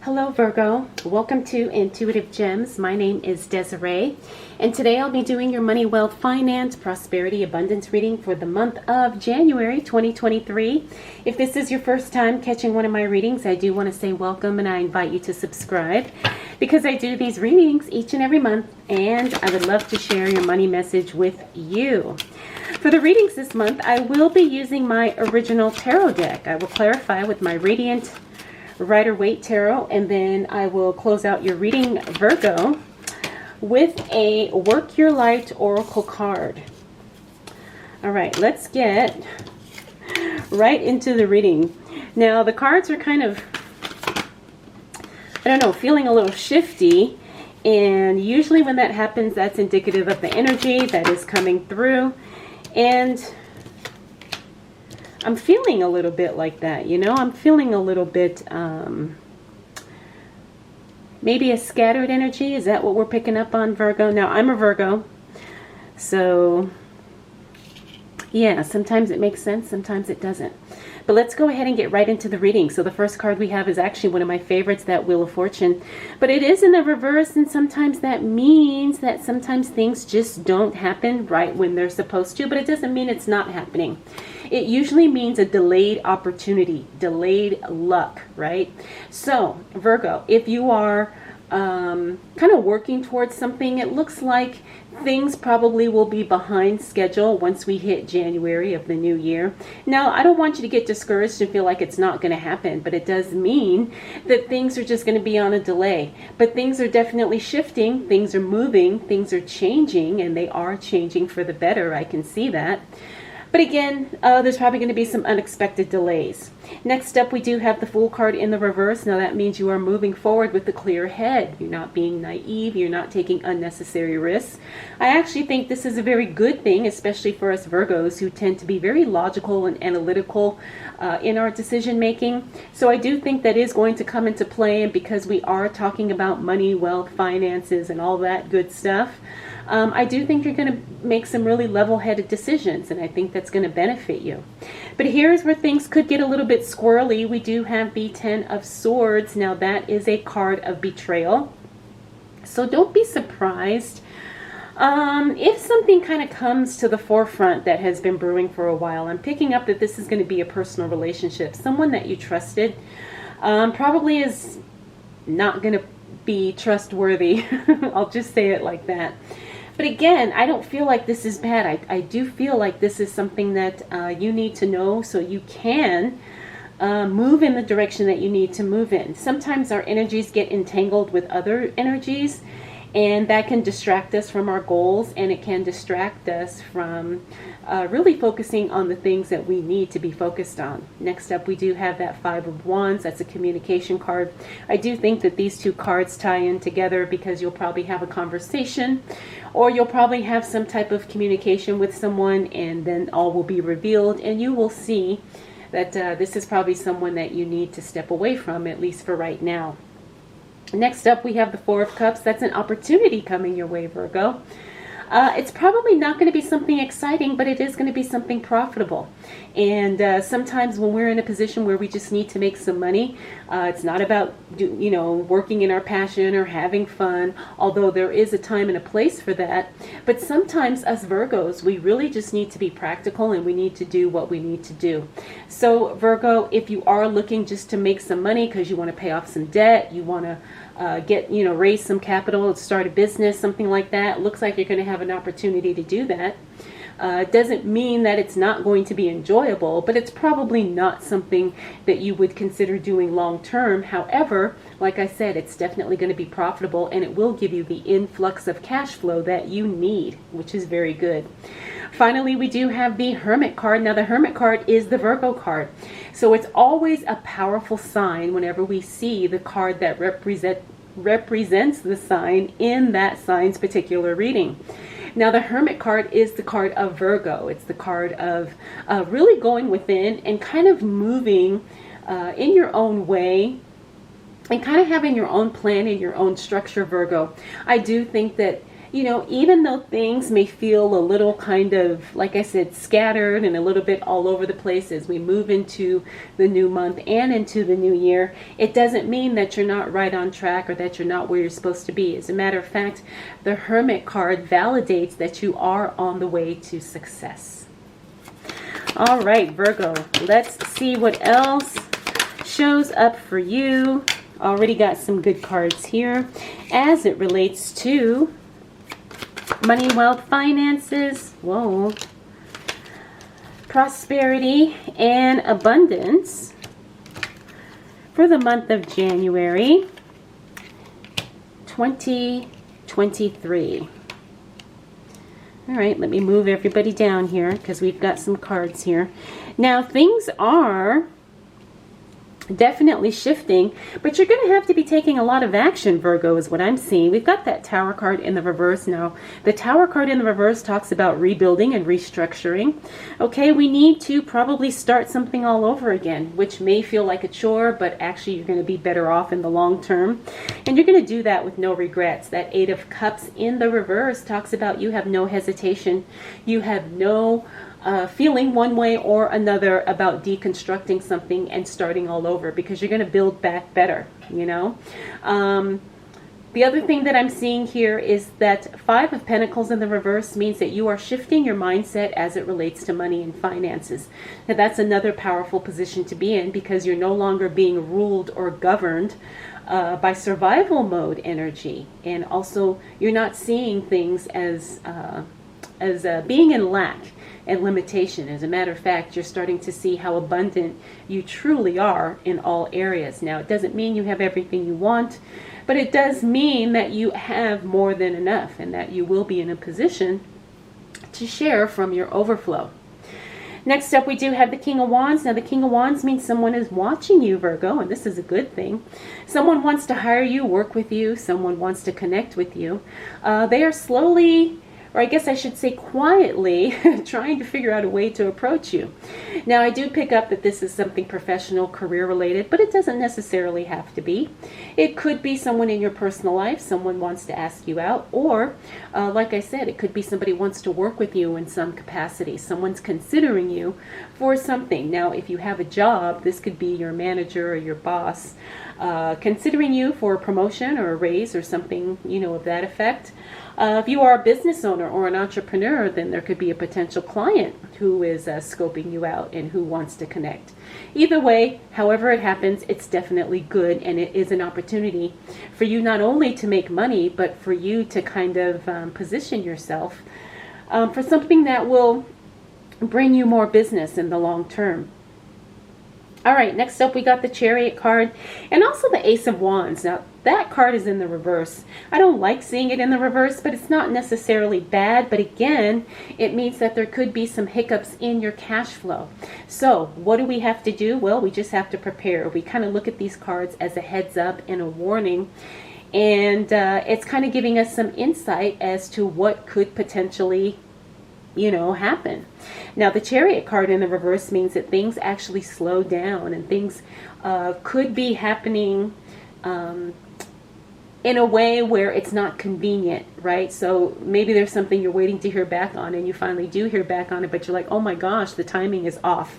Hello Virgo, welcome to Intuitive Gems. My name is Desiree, and today I'll be doing your money, wealth, finance, prosperity, abundance reading for the month of January 2023. If this is your first time catching one of my readings, I do want to say welcome and I invite you to subscribe because I do these readings each and every month and I would love to share your money message with you. For the readings this month, I will be using my original tarot deck. I will clarify with my Radiant Rider-Waite Tarot, and then I will close out your reading, Virgo, with a Work Your Light Oracle card. All right, let's get right into the reading. Now, the cards are kind of, I don't know, feeling a little shifty, and usually when that happens, that's indicative of the energy that is coming through, and I'm feeling a little bit like that, you know. I'm feeling a little bit, maybe a scattered energy. Is that what we're picking up on, Virgo? Now, I'm a Virgo, so yeah, sometimes it makes sense, sometimes it doesn't. But let's go ahead and get right into the reading. So the first card we have is actually one of my favorites, that Wheel of Fortune. But it is in the reverse, and sometimes that means that sometimes things just don't happen right when they're supposed to, but it doesn't mean it's not happening. It usually means a delayed opportunity, delayed luck, right? So, Virgo, if you are kind of working towards something, it looks like things probably will be behind schedule once we hit January of the new year. Now, I don't want you to get discouraged and feel like it's not going to happen, but it does mean that things are just going to be on a delay. But things are definitely shifting, things are moving, things are changing, and they are changing for the better. I can see that. But again, there's probably going to be some unexpected delays. Next up, we do have the Fool card in the reverse. Now that means you are moving forward with a clear head. You're not being naive. You're not taking unnecessary risks. I actually think this is a very good thing, especially for us Virgos who tend to be very logical and analytical in our decision making. So I do think that is going to come into play, and because we are talking about money, wealth, finances, and all that good stuff, I do think you're going to make some really level-headed decisions, and I think that's going to benefit you. But here's where things could get a little bit squirrely. We do have the Ten of Swords. Now that is a card of betrayal. So don't be surprised if something kind of comes to the forefront that has been brewing for a while. I'm picking up that this is going to be a personal relationship. Someone that you trusted probably is not going to be trustworthy. I'll just say it like that. But again, I don't feel like this is bad. I do feel like this is something that you need to know so you can move in the direction that you need to move in. Sometimes our energies get entangled with other energies, and that can distract us from our goals, and it can distract us from really focusing on the things that we need to be focused on. Next up, we do have that Five of Wands. That's a communication card. I do think that these two cards tie in together because you'll probably have a conversation, or you'll probably have some type of communication with someone, and then all will be revealed, and you will see that this is probably someone that you need to step away from, at least for right now. Next up, we have the Four of Cups. That's an opportunity coming your way, Virgo. It's probably not going to be something exciting, but it is going to be something profitable. And sometimes when we're in a position where we just need to make some money, it's not about working in our passion or having fun, although there is a time and a place for that. But sometimes us Virgos, we really just need to be practical, and we need to do what we need to do. So Virgo, if you are looking just to make some money because you want to pay off some debt, you want to raise some capital, start a business, something like that, looks like you're going to have an opportunity to do that. It doesn't mean that it's not going to be enjoyable, but it's probably not something that you would consider doing long term. However, like I said, it's definitely going to be profitable, and it will give you the influx of cash flow that you need, which is very good. Finally, we do have the Hermit card. Now, the Hermit card is the Virgo card. So it's always a powerful sign whenever we see the card that represents the sign in that sign's particular reading. Now, the Hermit card is the card of Virgo. It's the card of really going within and kind of moving in your own way, and kind of having your own plan and your own structure, Virgo. I do think that you know, even though things may feel a little kind of, like I said, scattered and a little bit all over the place as we move into the new month and into the new year, it doesn't mean that you're not right on track or that you're not where you're supposed to be. As a matter of fact, the Hermit card validates that you are on the way to success. All right, Virgo, let's see what else shows up for you. Already got some good cards here as it relates to money, wealth, finances, whoa, prosperity, and abundance for the month of January 2023. All right, let me move everybody down here because we've got some cards here. Now, things are definitely shifting, but you're going to have to be taking a lot of action, Virgo, is what I'm seeing. We've got that Tower card in the reverse now. The Tower card in the reverse talks about rebuilding and restructuring. Okay, we need to probably start something all over again, which may feel like a chore, but actually you're going to be better off in the long term. And you're going to do that with no regrets. That Eight of Cups in the reverse talks about you have no hesitation. You have no feeling one way or another about deconstructing something and starting all over, because you're going to build back better, you know. The other thing that I'm seeing here is that Five of Pentacles in the reverse means that you are shifting your mindset as it relates to money and finances. Now, that's another powerful position to be in, because you're no longer being ruled or governed by survival mode energy. And also, you're not seeing things as being in lack and limitation. As a matter of fact, you're starting to see how abundant you truly are in all areas. Now, it doesn't mean you have everything you want, but it does mean that you have more than enough and that you will be in a position to share from your overflow. Next up, we do have the King of Wands. Now, the King of Wands means someone is watching you, Virgo, and this is a good thing. Someone wants to hire you, work with you. Someone wants to connect with you. They are slowly, or I guess I should say quietly, trying to figure out a way to approach you. Now, I do pick up that this is something professional, career related, but it doesn't necessarily have to be. It could be someone in your personal life, someone wants to ask you out, or like I said, it could be somebody wants to work with you in some capacity. Someone's considering you for something. Now, if you have a job, this could be your manager or your boss considering you for a promotion or a raise or something, you know, of that effect. If you are a business owner or an entrepreneur, then there could be a potential client who is scoping you out and who wants to connect. Either way, however it happens, it's definitely good, and it is an opportunity for you not only to make money, but for you to kind of position yourself for something that will bring you more business in the long term. All right, next up we got the Chariot card and also the Ace of Wands. Now, that card is in the reverse. I don't like seeing it in the reverse, but it's not necessarily bad. But again, it means that there could be some hiccups in your cash flow. So what do we have to do? Well, we just have to prepare. We kind of look at these cards as a heads up and a warning. And it's kind of giving us some insight as to what could potentially, you know, happen. Now, the Chariot card in the reverse means that things actually slow down, and things could be happening in a way where it's not convenient, right? So maybe there's something you're waiting to hear back on, and you finally do hear back on it, but you're like, oh my gosh, the timing is off.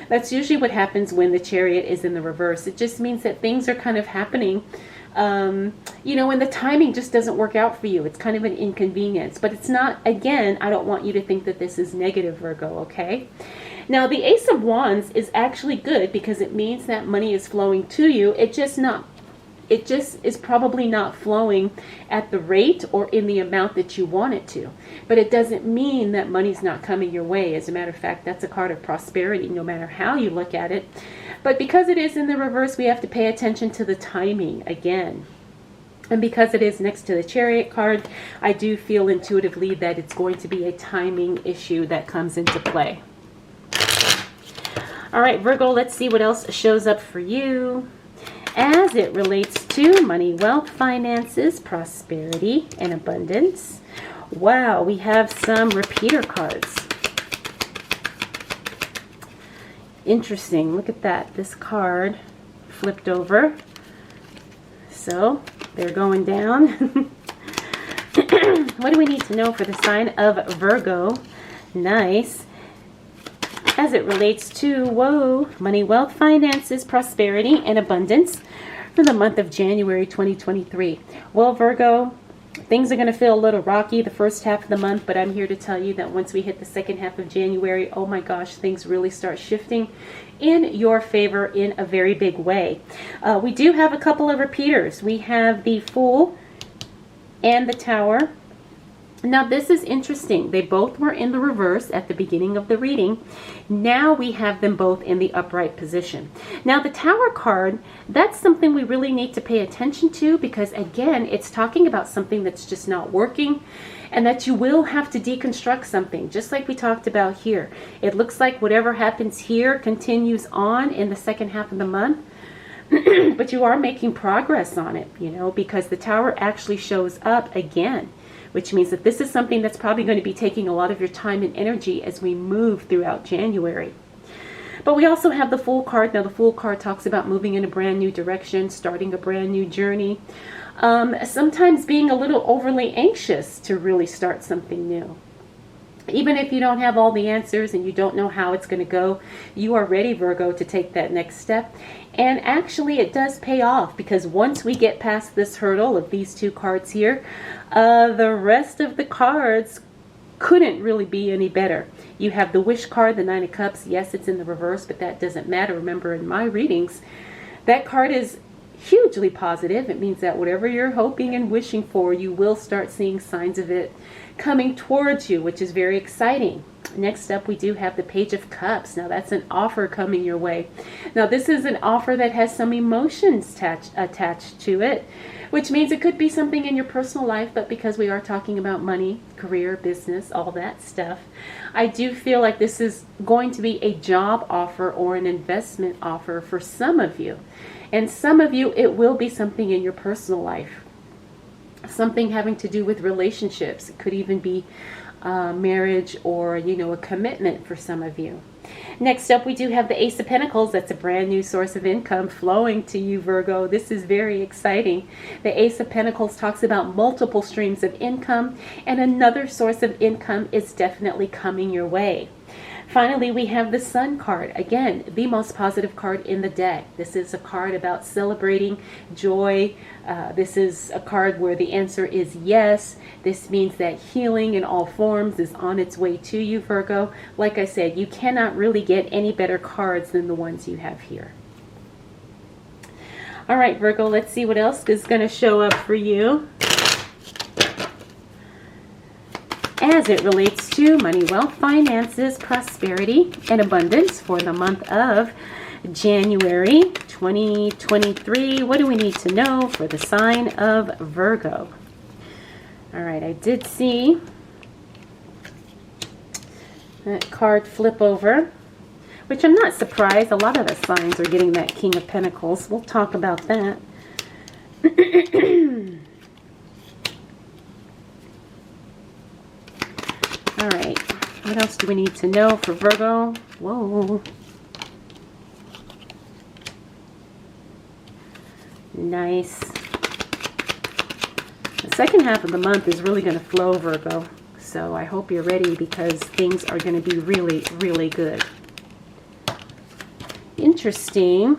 That's usually what happens when the Chariot is in the reverse. It just means that things are kind of happening, you know, and the timing just doesn't work out for you. It's kind of an inconvenience, but it's not, again, I don't want you to think that this is negative, Virgo, okay? Now, the Ace of Wands is actually good because it means that money is flowing to you. It just is probably not flowing at the rate or in the amount that you want it to. But it doesn't mean that money's not coming your way. As a matter of fact, that's a card of prosperity, no matter how you look at it. But because it is in the reverse, we have to pay attention to the timing again. And because it is next to the Chariot card, I do feel intuitively that it's going to be a timing issue that comes into play. All right, Virgo, let's see what else shows up for you as it relates to money, wealth, finances, prosperity, and abundance. Wow, we have some repeater cards. Interesting. Look at that. This card flipped over. So they're going down. What do we need to know for the sign of Virgo? Nice. As it relates to, whoa, money, wealth, finances, prosperity, and abundance for the month of January 2023. Well, Virgo, things are going to feel a little rocky the first half of the month, but I'm here to tell you that once we hit the second half of January, oh my gosh, things really start shifting in your favor in a very big way. We do have a couple of repeaters. We have the Fool and the Tower. Now this is interesting. They both were in the reverse at the beginning of the reading. Now we have them both in the upright position. Now the Tower card, that's something we really need to pay attention to, because again, it's talking about something that's just not working and that you will have to deconstruct something, just like we talked about here. It looks like whatever happens here continues on in the second half of the month. But you are making progress on it, you know, because the Tower actually shows up again, which means that this is something that's probably going to be taking a lot of your time and energy as we move throughout January. But we also have the Fool card. Now the Fool card talks about moving in a brand new direction, starting a brand new journey. Sometimes being a little overly anxious to really start something new. Even if you don't have all the answers and you don't know how it's going to go, you are ready, Virgo, to take that next step. And actually it does pay off, because once we get past this hurdle of these two cards here, the rest of the cards couldn't really be any better. You have the Wish card, the Nine of Cups. Yes, it's in the reverse, but that doesn't matter. Remember, in my readings, that card is hugely positive. It means that whatever you're hoping and wishing for, you will start seeing signs of it coming towards you, which is very exciting. Next up, we do have the Page of Cups. Now that's an offer coming your way. Now this is an offer that has some emotions attached to it, which means it could be something in your personal life, but because we are talking about money, career, business, all that stuff, I do feel like this is going to be a job offer or an investment offer for some of you. And some of you, it will be something in your personal life. Something having to do with relationships. It could even be marriage or, you know, a commitment for some of you. Next up, we do have the Ace of Pentacles. That's a brand new source of income flowing to you, Virgo. This is very exciting. The Ace of Pentacles talks about multiple streams of income, and another source of income is definitely coming your way. Finally, we have the Sun card. Again, the most positive card in the deck. This is a card about celebrating joy. This is a card where the answer is yes. This means that healing in all forms is on its way to you, Virgo. Like I said, you cannot really get any better cards than the ones you have here. All right, Virgo, let's see what else is going to show up for you as it relates to money, wealth, finances, prosperity, and abundance for the month of January 2023. What do we need to know for the sign of Virgo? All right, I did see that card flip over, which I'm not surprised. A lot of the signs are getting that King of Pentacles. We'll talk about that. All right, what else do we need to know for Virgo? Whoa. Nice. The second half of the month is really going to flow, Virgo. So I hope you're ready, because things are going to be really, really good. Interesting.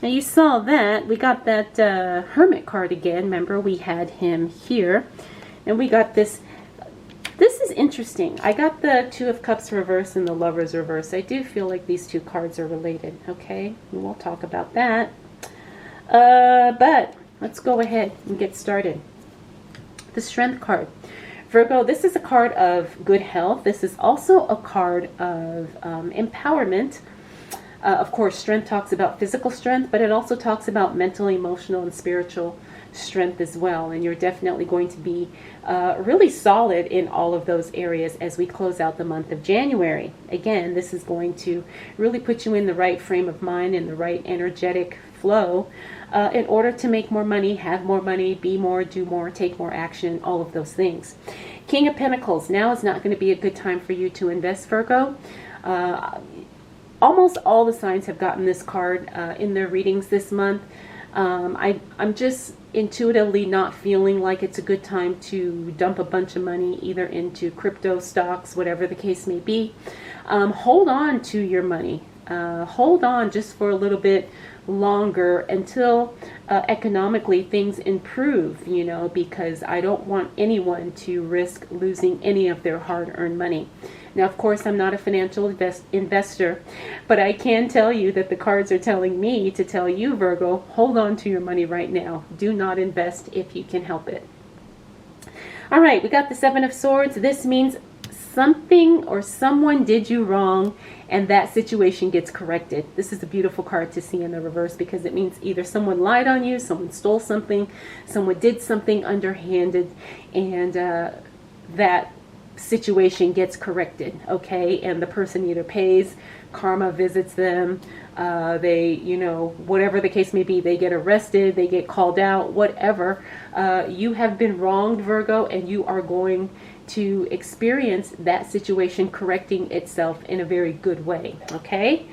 Now you saw that. We got that Hermit card again. Remember, we had him here. And we got this. This is interesting. I got the Two of Cups reverse and the Lovers reverse. I do feel like these two cards are related, okay? And we'll talk about that. But let's go ahead and get started. The Strength card. Virgo, this is a card of good health. This is also a card of empowerment. Of course, strength talks about physical strength, but it also talks about mental, emotional, and spiritual strength as well. And you're definitely going to be really solid in all of those areas as we close out the month of January. Again, this is going to really put you in the right frame of mind, in the right energetic flow in order to make more money, have more money, be more, do more, take more action, all of those things. King of Pentacles. Now is not going to be a good time for you to invest, Virgo. Almost all the signs have gotten this card in their readings this month. I'm just intuitively not feeling like it's a good time to dump a bunch of money either into crypto, stocks, whatever the case may be. Hold on to your money. Hold on just for a little bit longer until economically things improve, you know, because I don't want anyone to risk losing any of their hard-earned money. Now, of course, I'm not a financial investor, but I can tell you that the cards are telling me to tell you, Virgo, hold on to your money right now. Do not invest if you can help it. All right, we got the Seven of Swords. This means something or someone did you wrong and that situation gets corrected. This is a beautiful card to see in the reverse because it means either someone lied on you, someone stole something, someone did something underhanded, and that situation gets corrected, okay? And the person either pays, karma visits them, they, you know, whatever the case may be, they get arrested, they get called out, whatever. You have been wronged, Virgo, and you are going to experience that situation correcting itself in a very good way, okay?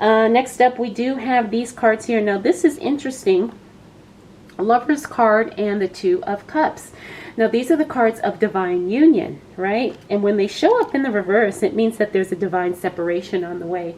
Next up, we do have these cards here. Now, this is interesting. Lover's card and the Two of Cups. Now, these are the cards of divine union, right? And when they show up in the reverse, it means that there's a divine separation on the way.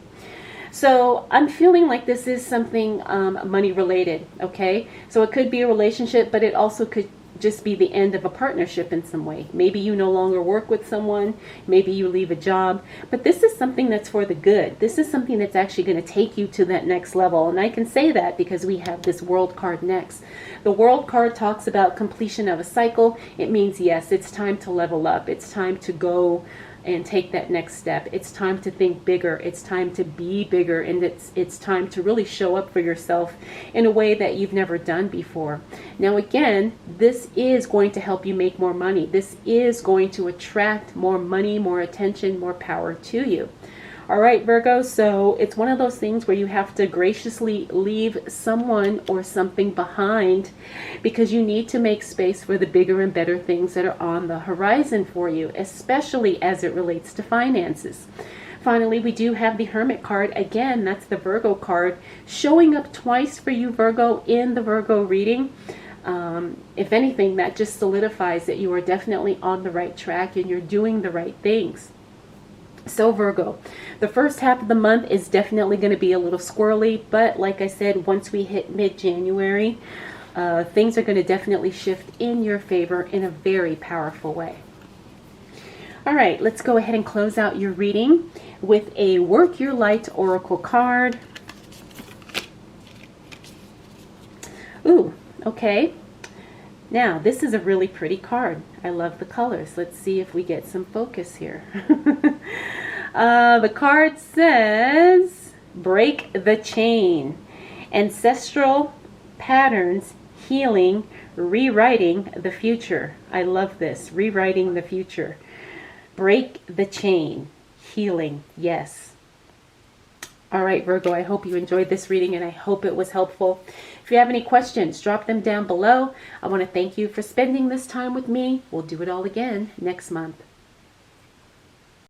So I'm feeling like this is something money related, okay? So it could be a relationship, but it also could just be the end of a partnership in some way. Maybe you no longer work with someone, maybe you leave a job, but this is something that's for the good. This is something that's actually going to take you to that next level. And I can say that because we have this World card next. The World card talks about completion of a cycle. It means, yes, it's time to level up. It's time to go and take that next step. It's time to think bigger. It's time to be bigger, and it's time to really show up for yourself in a way that you've never done before. Now, again, this is going to help you make more money. This is going to attract more money, more attention, more power to you. All right, Virgo, so it's one of those things where you have to graciously leave someone or something behind because you need to make space for the bigger and better things that are on the horizon for you, especially as it relates to finances. Finally, we do have the Hermit card. Again, that's the Virgo card, showing up twice for you, Virgo, in the Virgo reading. If anything, that just solidifies that you are definitely on the right track and you're doing the right things. So Virgo, the first half of the month is definitely going to be a little squirrely, but like I said, once we hit mid-January, things are going to definitely shift in your favor in a very powerful way. All right, let's go ahead and close out your reading with a Work Your Light Oracle card. Ooh, okay. Now, this is a really pretty card. I love the colors. Let's see if we get some focus here. The card says, break the chain. Ancestral patterns, healing, rewriting the future. I love this. Rewriting the future. Break the chain. Healing. Yes. All right, Virgo, I hope you enjoyed this reading and I hope it was helpful. If you have any questions, drop them down below. I want to thank you for spending this time with me. We'll do it all again next month.